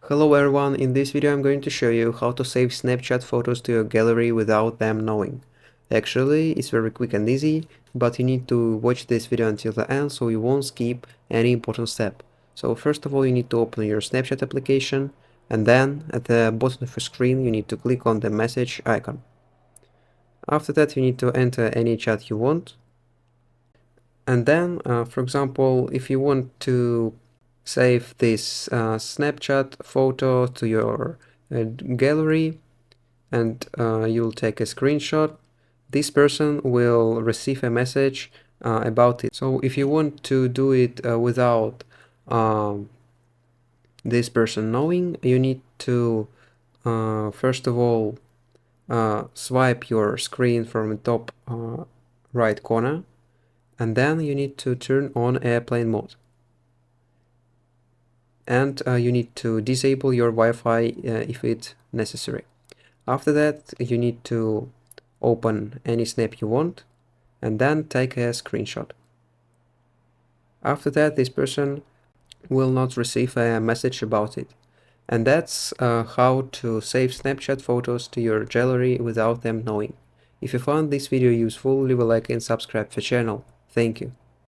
Hello everyone, in this video I'm going to show you how to save Snapchat photos to your gallery without them knowing. Actually, it's very quick and easy, but you need to watch this video until the end so you won't skip any important step. So first of all, you need to open your Snapchat application, and then at the bottom of your screen you need to click on the message icon. After that you need to enter any chat you want, and then for example, if you want to save this Snapchat photo to your gallery, and you'll take a screenshot, this person will receive a message about it. So if you want to do it without um, this person knowing, you need to first of all swipe your screen from the top right corner, and then you need to turn on airplane mode. And you need to disable your Wi-Fi if it's necessary. After that, you need to open any snap you want and then take a screenshot. After that, this person will not receive a message about it. And that's how to save Snapchat photos to your gallery without them knowing. If you found this video useful, leave a like and subscribe to the channel. Thank you.